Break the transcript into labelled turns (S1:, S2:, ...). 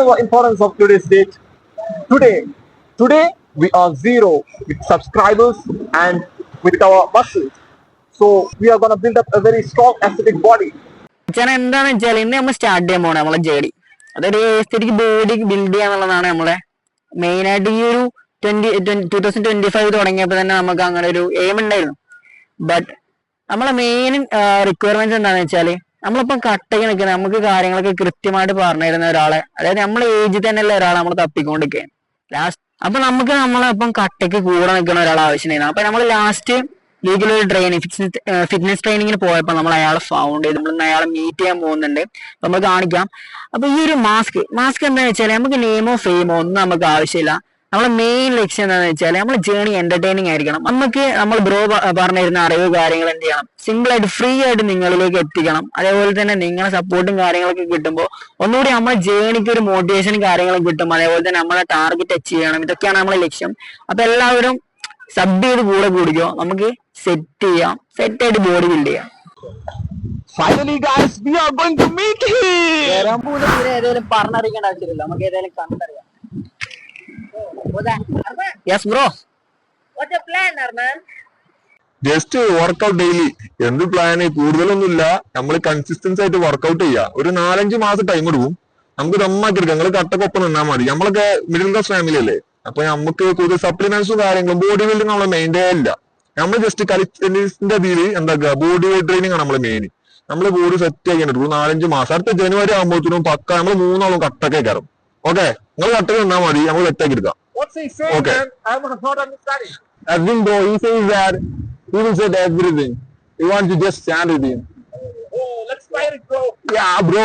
S1: the importance of today's date? Today we are zero with subscribers and with our muscles. So we are gonna build up a very strong athletic body.
S2: വെച്ചാൽ എന്താന്ന് വെച്ചാൽ ഇന്ന് നമ്മൾ start ചെയ്യാൻ പോണേ നമ്മളെ journey. അതൊരു aesthetic body build ചെയ്യാന്നുള്ളതാണ് നമ്മളെ മെയിൻ ആയിട്ട്. ഈ ഒരു 2025 തുടങ്ങിയപ്പോൾ തന്നെ നമുക്ക് അങ്ങനെ ഒരു എയിം ഉണ്ടായിരുന്നു. ബട്ട് നമ്മളെ മെയിൻ റിക്വയർമെന്റ്സ് എന്താണെന്ന് വെച്ചാൽ നമ്മളിപ്പം കട്ടയ്ക്ക് നിൽക്കുന്നത് നമുക്ക് കാര്യങ്ങളൊക്കെ കൃത്യമായിട്ട് പറഞ്ഞു തരുന്ന ഒരാളെ, അതായത് നമ്മളെ ഏജിൽ തന്നെയുള്ള ഒരാളെ നമ്മൾ തപ്പിക്കൊണ്ടിരിക്കുകയാണ് ലാസ്റ്റ്. അപ്പൊ നമുക്ക് നമ്മളപ്പം കട്ടയ്ക്ക് കൂടെ നിൽക്കുന്ന ഒരാൾ ആവശ്യമായിരുന്നു. അപ്പൊ നമ്മൾ ലാസ്റ്റ് ലീഗിലൊരു ഫിറ്റ്നസ് ട്രെയിനിങ്ങിന് പോയപ്പോൾ നമ്മൾ അയാളെ ഫൗണ്ട് ചെയ്ത് നമ്മൾ അയാളെ മീറ്റ് ചെയ്യാൻ പോകുന്നുണ്ട്. അപ്പൊ നമ്മൾ കാണിക്കാം. അപ്പൊ ഈ ഒരു മാസ്ക് എന്താണെന്ന് വെച്ചാൽ നമുക്ക് നെയിമോ ഫെയിമോ ഒന്നും നമുക്ക് ആവശ്യമില്ല. നമ്മളെ മെയിൻ ലക്ഷ്യം എന്താണെന്ന് വെച്ചാൽ നമ്മളെ ജേർണി എന്റർടൈനിങ് ആയിരിക്കണം. നമുക്ക് നമ്മൾ ബ്രോ പറഞ്ഞിരുന്ന അറിവ് കാര്യങ്ങൾ എന്ത് ചെയ്യണം, സിമ്പിൾ ആയിട്ട് ഫ്രീ ആയിട്ട് നിങ്ങളിലേക്ക് എത്തിക്കണം. അതേപോലെ തന്നെ നിങ്ങളെ സപ്പോർട്ടും കാര്യങ്ങളൊക്കെ കിട്ടുമ്പോൾ ഒന്നുകൂടി നമ്മളെ ജേർണിക്ക് ഒരു മോട്ടിവേഷനും കാര്യങ്ങളും കിട്ടും. അതേപോലെ തന്നെ നമ്മളെ ടാർഗറ്റ് അച്ചീവ് ചെയ്യണം. ഇതൊക്കെയാണ് നമ്മളെ ലക്ഷ്യം. അപ്പൊ എല്ലാവരും സബ് ചെയ്ത് കൂടെ കൂടിക്കോ, നമുക്ക് സെറ്റ് ചെയ്യാം, സെറ്റ് ആയിട്ട് ബോഡി ബിൽഡ് ചെയ്യാം.
S1: Finally, guys, we are going to meet him.
S2: ഏതായാലും പറഞ്ഞറിയിക്കേണ്ട ആവശ്യമില്ല, നമുക്ക് ഏതായാലും കണ്ടറിയാം. Yes bro, what's your plan Arman?
S3: Just workout daily. എന്ത് പ്ലാന്? കൂടുതലൊന്നുമില്ല. നമ്മൾ കൺസിസ്റ്റൻസി ആയിട്ട് വർക്ക്ഔട്ട് ചെയ്യുക. ഒരു 4-5 മാസം ടൈം എടുക്കും. നമുക്ക് ദമ്മാക്കി എടുക്കാം. നിങ്ങൾ കട്ടക്കൊപ്പം നിന്നാൽ മതി. നമ്മളൊക്കെ മിഡിൽ ക്ലാസ് ഫാമിലി അല്ലേ. അപ്പൊ നമുക്ക് കൂടുതൽ സപ്ലിമെന്റ്സും കാര്യങ്ങളും ബോഡി ബിൽഡിംഗ് നമ്മളെ മെയിൻറ്റെയിൻ ഇല്ല. നമ്മൾ ജസ്റ്റ് കളിന്റെ ഇതിൽ എന്താക്കുക, ബോഡി വെയിറ്റ് ട്രെയിനിങ് ആണ് നമ്മളെ മെയിൻ. നമ്മള് ബോഡി സെറ്റ് ചെയ്യാൻ എടുക്കും 4-5 മാസം. അടുത്ത ജനുവരി ആകുമ്പോഴത്തേനും പക്ക നമ്മൾ 3 കട്ടൊക്കെ കയറും. ഓക്കെ, നിങ്ങൾ കട്ടക്ക് നിന്നാൽ മതി, നമ്മൾ സെറ്റ് ആക്കി എടുക്കാം.
S1: What's he saying,
S3: Okay.
S1: man? I'm not understanding.
S3: Everything, bro. He says that he will set everything. You want to just stand with him.
S1: Oh, let's try it, bro.
S3: Yeah, bro.